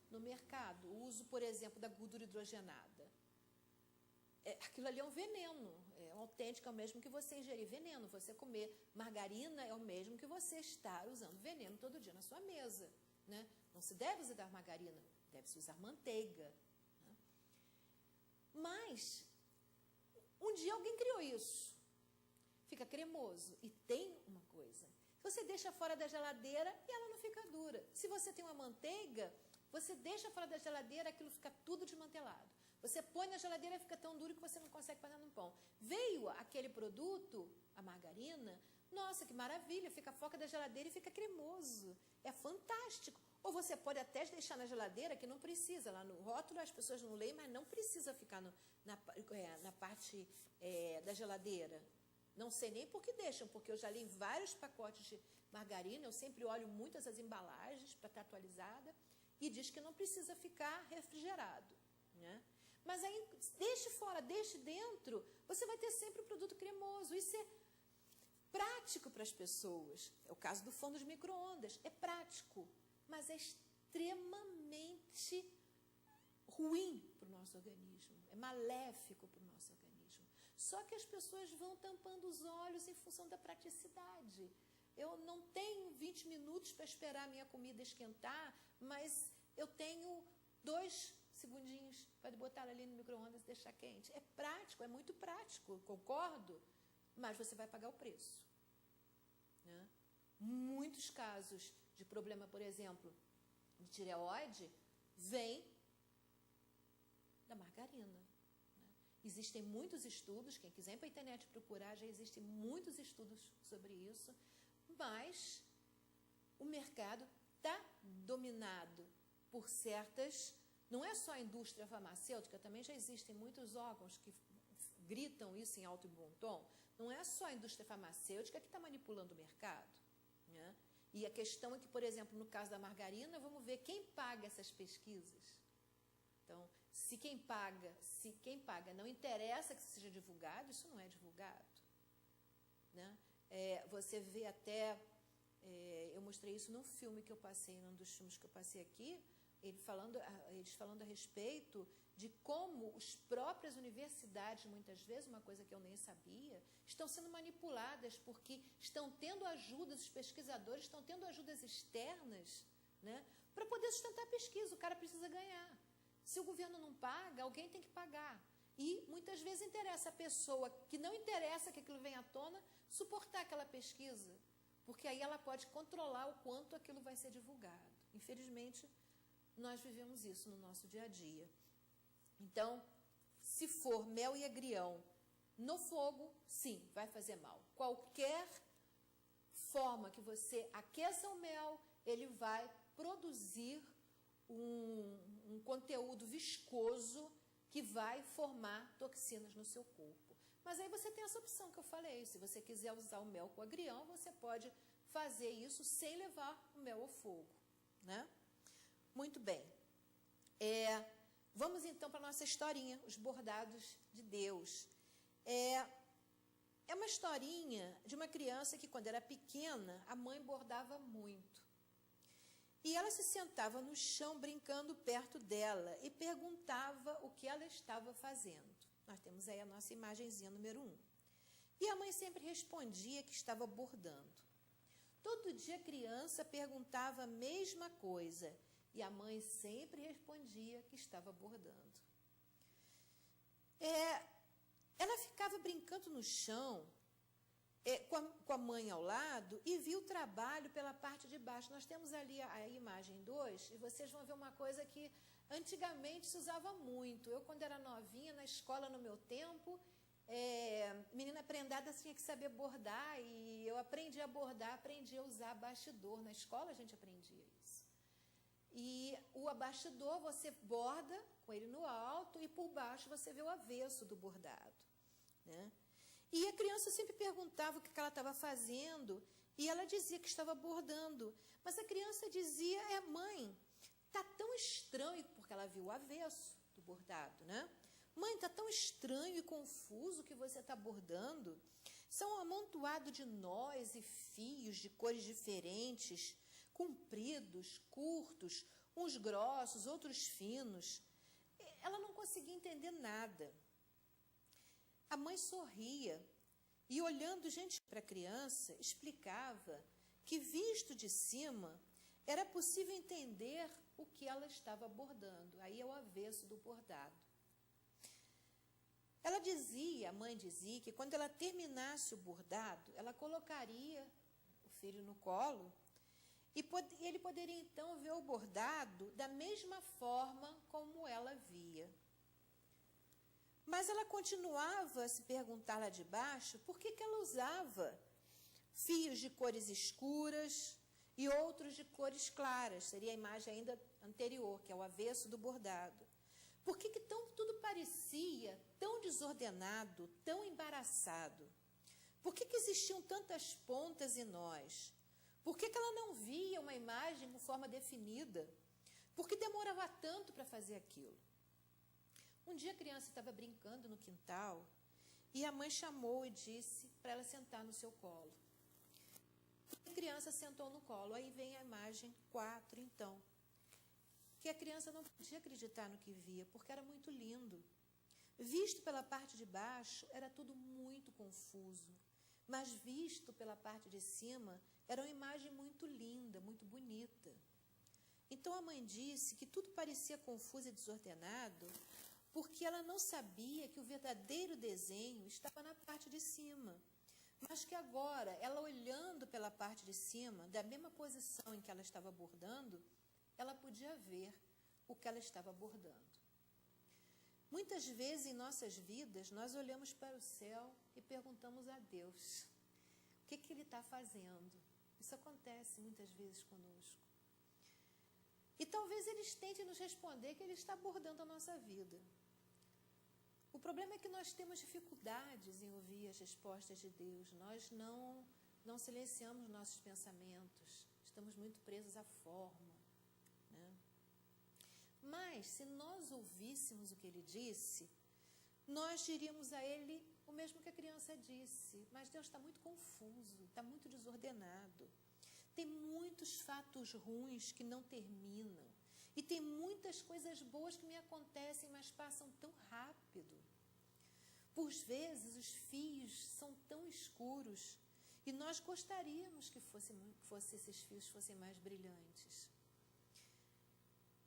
no mercado. O uso, por exemplo, da gordura hidrogenada. Aquilo ali é um veneno, um autêntico, é o mesmo que você ingerir veneno. Você comer margarina é o mesmo que você estar usando veneno todo dia na sua mesa, né? Não se deve usar margarina, deve-se usar manteiga, né? Mas, um dia alguém criou isso. Fica cremoso. E tem uma coisa... Você deixa fora da geladeira e ela não fica dura. Se você tem uma manteiga, você deixa fora da geladeira, aquilo fica tudo desmantelado. Você põe na geladeira e fica tão duro que você não consegue passar no pão. Veio aquele produto, a margarina, nossa, que maravilha, fica fora da geladeira e fica cremoso. É fantástico. Ou você pode até deixar na geladeira, que não precisa. Lá no rótulo as pessoas não leem, mas não precisa ficar na parte da geladeira. Não sei nem por que deixam, porque eu já li vários pacotes de margarina, eu sempre olho muitas as embalagens para estar atualizada, e diz que não precisa ficar refrigerado, né? Mas aí, deixe fora, deixe dentro, você vai ter sempre um produto cremoso. Isso é prático para as pessoas. É o caso do forno de micro-ondas. É prático, mas é extremamente ruim para o nosso organismo. É maléfico para o nosso organismo. Só que as pessoas vão tampando os olhos em função da praticidade. eu não tenho 20 minutos para esperar a minha comida esquentar, mas eu tenho 2 segundinhos para botar ela ali no micro-ondas e deixar quente. É prático, é muito prático, concordo, mas você vai pagar o preço. Né? Muitos casos de problema, por exemplo, de tireoide, vem da margarina. Né? Existem muitos estudos, quem quiser ir para a internet procurar, já existem muitos estudos sobre isso, mas o mercado está dominado por certas... Não é só a indústria farmacêutica, também já existem muitos órgãos que gritam isso em alto e bom tom. Não é só a indústria farmacêutica que está manipulando o mercado. Né? E a questão é que, por exemplo, no caso da margarina, vamos ver quem paga essas pesquisas. Então, se quem paga não interessa que seja divulgado, isso não é divulgado. Né? Você vê até, eu mostrei isso num filme que eu passei, num dos filmes que eu passei aqui, eles falando a respeito de como as próprias universidades, muitas vezes, uma coisa que eu nem sabia, estão sendo manipuladas porque estão tendo ajudas, os pesquisadores estão tendo ajudas externas, né, para poder sustentar a pesquisa. O cara precisa ganhar. Se o governo não paga, alguém tem que pagar. E, muitas vezes, interessa a pessoa que não interessa que aquilo venha à tona suportar aquela pesquisa, porque aí ela pode controlar o quanto aquilo vai ser divulgado. Infelizmente, nós vivemos isso no nosso dia a dia. Então, se for mel e agrião no fogo, sim, vai fazer mal. Qualquer forma que você aqueça o mel, ele vai produzir um conteúdo viscoso que vai formar toxinas no seu corpo. Mas aí você tem essa opção que eu falei. Se você quiser usar o mel com agrião, você pode fazer isso sem levar o mel ao fogo. Né? Muito bem. Vamos então para a nossa historinha, os bordados de Deus. É uma historinha de uma criança que, quando era pequena, a mãe bordava muito. E ela se sentava no chão brincando perto dela e perguntava o que ela estava fazendo. Nós temos aí a nossa imagenzinha número 1. E a mãe sempre respondia que estava bordando. Todo dia a criança perguntava a mesma coisa e a mãe sempre respondia que estava bordando. Ela ficava brincando no chão com a mãe ao lado e viu o trabalho pela parte de baixo. Nós temos ali a imagem 2 e vocês vão ver uma coisa que antigamente se usava muito. Eu, quando era novinha, na escola, no meu tempo, menina prendada tinha que saber bordar e eu aprendi a bordar, aprendi a usar abastidor. Na escola a gente aprendia isso. E o abastidor você borda com ele no alto e por baixo você vê o avesso do bordado. Né? E a criança sempre perguntava o que ela estava fazendo e ela dizia que estava bordando. Mas a criança dizia, mãe, está tão estranho, porque ela viu o avesso do bordado, né? Mãe, está tão estranho e confuso que você está bordando. São um amontoado de nós e fios de cores diferentes, compridos, curtos, uns grossos, outros finos. Ela não conseguia entender nada. A mãe sorria e, olhando para a criança, explicava que, visto de cima, era possível entender o que ela estava bordando. Aí é o avesso do bordado. A mãe dizia que quando ela terminasse o bordado, ela colocaria o filho no colo e ele poderia então ver o bordado da mesma forma como ela via. Mas ela continuava a se perguntar lá de baixo por que ela usava fios de cores escuras e outros de cores claras. Seria a imagem ainda anterior, que é o avesso do bordado. Por que tudo parecia tão desordenado, tão embaraçado? Por que existiam tantas pontas em nós? Por que ela não via uma imagem com forma definida? Por que demorava tanto para fazer aquilo? Um dia a criança estava brincando no quintal e a mãe chamou e disse para ela sentar no seu colo. A criança sentou no colo. Aí vem a imagem 4, então. Que a criança não podia acreditar no que via, porque era muito lindo. Visto pela parte de baixo, era tudo muito confuso. mas visto pela parte de cima, era uma imagem muito linda, muito bonita. Então a mãe disse que tudo parecia confuso e desordenado, porque ela não sabia que o verdadeiro desenho estava na parte de cima, mas que agora, ela olhando pela parte de cima, da mesma posição em que ela estava bordando, ela podia ver o que ela estava bordando. Muitas vezes em nossas vidas, nós olhamos para o céu e perguntamos a Deus, o que Ele está fazendo? Isso acontece muitas vezes conosco. E talvez eles tentem nos responder que Ele está bordando a nossa vida. O problema é que nós temos dificuldades em ouvir as respostas de Deus. Nós não silenciamos nossos pensamentos. Estamos muito presos à forma, né? Mas, se nós ouvíssemos o que Ele disse, nós diríamos a Ele o mesmo que a criança disse. Mas Deus está muito confuso, está muito desordenado. Tem muitos fatos ruins que não terminam. E tem muitas coisas boas que me acontecem, mas passam tão rápido. Por vezes, os fios são tão escuros e nós gostaríamos que esses fios fossem mais brilhantes.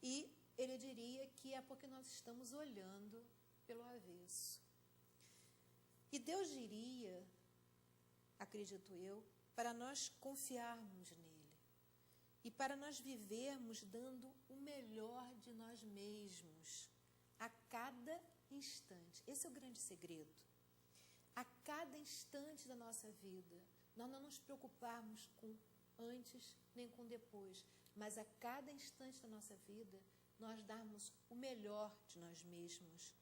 E ele diria que é porque nós estamos olhando pelo avesso. E Deus diria, acredito eu, para nós confiarmos nele. E para nós vivermos dando o melhor de nós mesmos a cada instante. Esse é o grande segredo. A cada instante da nossa vida, nós não nos preocuparmos com antes nem com depois, mas a cada instante da nossa vida, nós darmos o melhor de nós mesmos.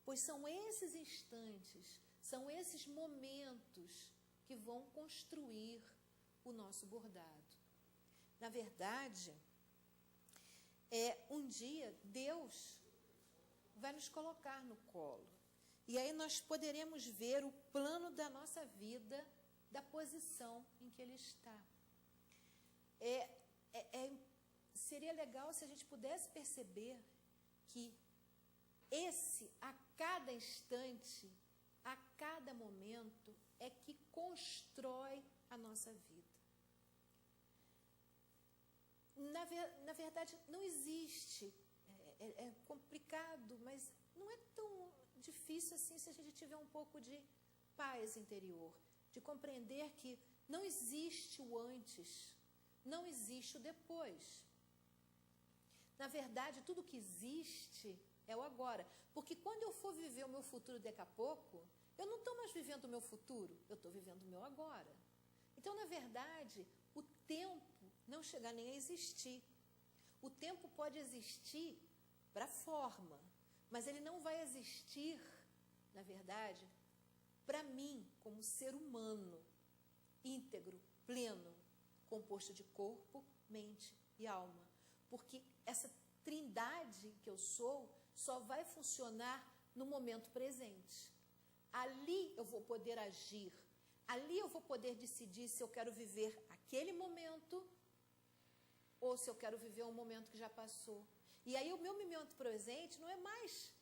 Pois são esses instantes, são esses momentos que vão construir o nosso bordado. Na verdade, um dia Deus vai nos colocar no colo. E aí nós poderemos ver o plano da nossa vida, da posição em que Ele está. Seria legal se a gente pudesse perceber que a cada instante, a cada momento, é que constrói a nossa vida. Na verdade, não existe, é complicado, mas não é tão difícil assim se a gente tiver um pouco de paz interior, de compreender que não existe o antes, não existe o depois. Na verdade, tudo que existe é o agora, porque quando eu for viver o meu futuro daqui a pouco, eu não estou mais vivendo o meu futuro, eu estou vivendo o meu agora. Então, na verdade, o tempo não chega nem a existir. O tempo pode existir para a forma, mas ele não vai existir, na verdade, para mim, como ser humano, íntegro, pleno, composto de corpo, mente e alma. Porque essa trindade que eu sou só vai funcionar no momento presente. Ali eu vou poder agir, ali eu vou poder decidir se eu quero viver aquele momento ou se eu quero viver um momento que já passou. E aí o meu momento presente não é mais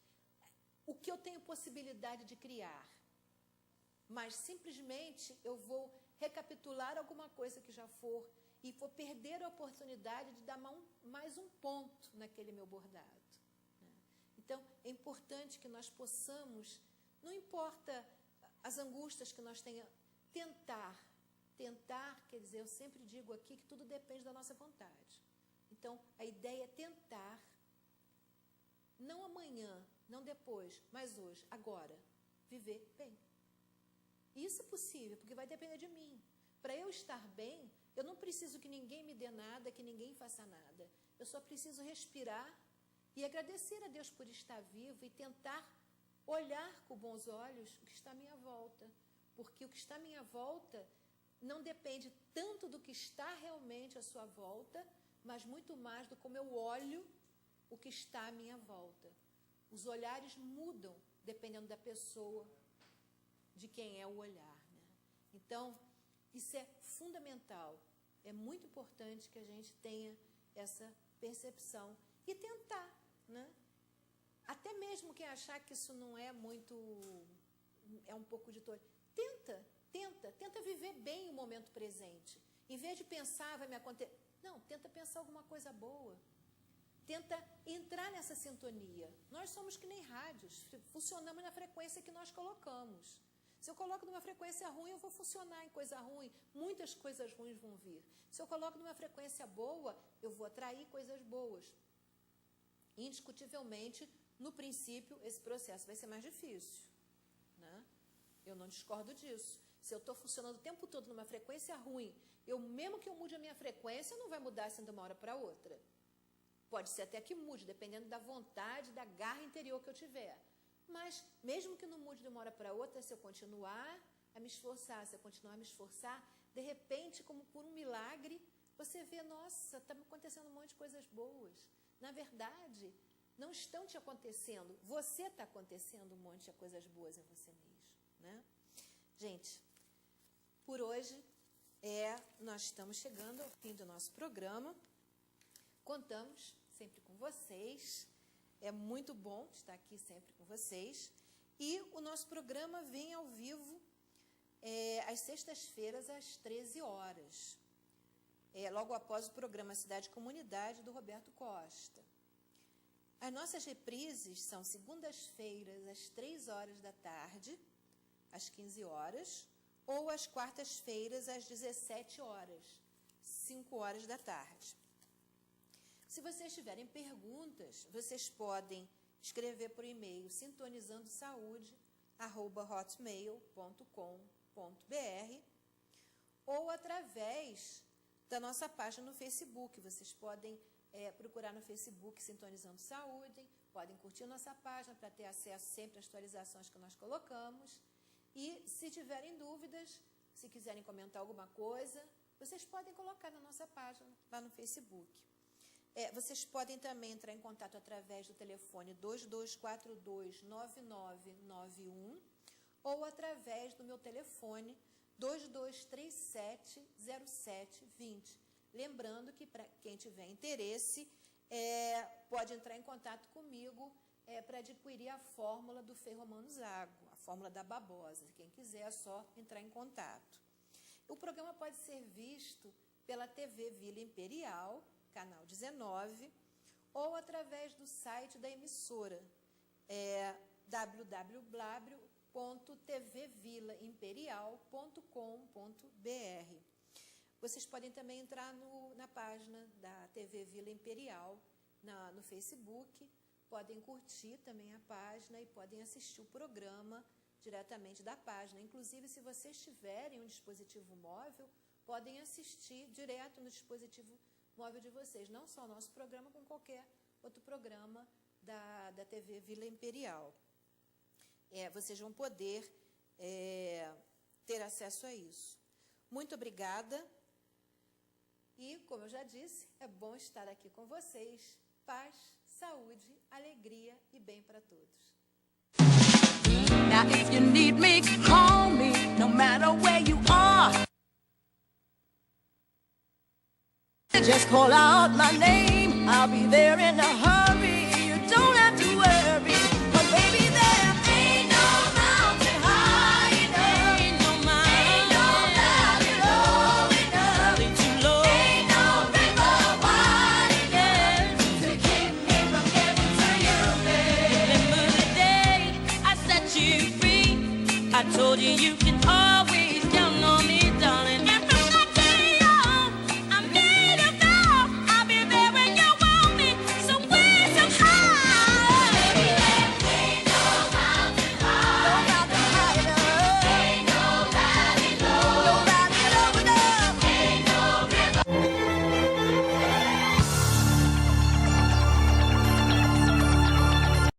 o que eu tenho possibilidade de criar, mas simplesmente eu vou recapitular alguma coisa que já for e vou perder a oportunidade de dar mais um ponto naquele meu bordado, né? Então, é importante que nós possamos, não importa as angústias que nós tenhamos, tentar, quer dizer, eu sempre digo aqui que tudo depende da nossa vontade. Então, a ideia é tentar, não amanhã, não depois, mas hoje, agora, viver bem. Isso é possível, porque vai depender de mim. Para eu estar bem, eu não preciso que ninguém me dê nada, que ninguém faça nada. Eu só preciso respirar e agradecer a Deus por estar vivo e tentar olhar com bons olhos o que está à minha volta. Porque o que está à minha volta não depende tanto do que está realmente à sua volta, mas muito mais do como eu olho o que está à minha volta. Os olhares mudam dependendo da pessoa, de quem é o olhar, né? Então, isso é fundamental. É muito importante que a gente tenha essa percepção e tentar, né? Até mesmo quem achar que isso não é muito, é um pouco de tolo, Tenta viver bem o momento presente. Em vez de pensar, vai me acontecer... Não, tenta pensar alguma coisa boa. Tenta entrar nessa sintonia. Nós somos que nem rádios, funcionamos na frequência que nós colocamos. Se eu coloco numa frequência ruim, eu vou funcionar em coisa ruim. Muitas coisas ruins vão vir. Se eu coloco numa frequência boa, eu vou atrair coisas boas. Indiscutivelmente, no princípio, esse processo vai ser mais difícil, né? Eu não discordo disso. Se eu estou funcionando o tempo todo numa frequência ruim, mesmo que eu mude a minha frequência, não vai mudar assim de uma hora para outra. Pode ser até que mude, dependendo da vontade, da garra interior que eu tiver. Mas, mesmo que não mude de uma hora para outra, se eu continuar a me esforçar, se eu continuar a me esforçar, de repente, como por um milagre, você vê, nossa, está acontecendo um monte de coisas boas. Na verdade, não estão te acontecendo, você está acontecendo um monte de coisas boas em você mesmo, né? Gente, por hoje, nós estamos chegando ao fim do nosso programa. Contamos sempre com vocês. É muito bom estar aqui sempre com vocês. E o nosso programa vem ao vivo às sextas-feiras, às 13 horas. Logo após o programa Cidade e Comunidade, do Roberto Costa. As nossas reprises são segundas-feiras, às 3 horas da tarde, às 15 horas, ou às quartas-feiras, às 17 horas, 5 horas da tarde. Se vocês tiverem perguntas, vocês podem escrever por e-mail sintonizandosaude@hotmail.com.br ou através da nossa página no Facebook. Vocês podem procurar no Facebook Sintonizando Saúde, podem curtir nossa página para ter acesso sempre às atualizações que nós colocamos. E se tiverem dúvidas, se quiserem comentar alguma coisa, vocês podem colocar na nossa página lá no Facebook. Vocês podem também entrar em contato através do telefone 2242-9991 ou através do meu telefone 2237-0720. Lembrando que, para quem tiver interesse, pode entrar em contato comigo para adquirir a fórmula do Ferromanos Água, a fórmula da babosa. Quem quiser é só entrar em contato. O programa pode ser visto pela TV Vila Imperial, canal 19, ou através do site da emissora, www.tvvilaimperial.com.br. Vocês podem também entrar na página da TV Vila Imperial no Facebook, podem curtir também a página e podem assistir o programa diretamente da página. Inclusive, se vocês tiverem um dispositivo móvel, podem assistir direto no dispositivo móvel de vocês, não só o nosso programa, como qualquer outro programa da TV Vila Imperial. Vocês vão poder ter acesso a isso. Muito obrigada. E, como eu já disse, é bom estar aqui com vocês. Paz, saúde, alegria e bem para todos. Now if you need me, call me, no matter where you are. Just call out my name, I'll be there in a hurry. You don't have to worry, but baby, there ain't no mountain high enough, ain't no valley low enough, ain't no river wide enough to keep me from getting to you, babe. Remember the day I set you free, I told you you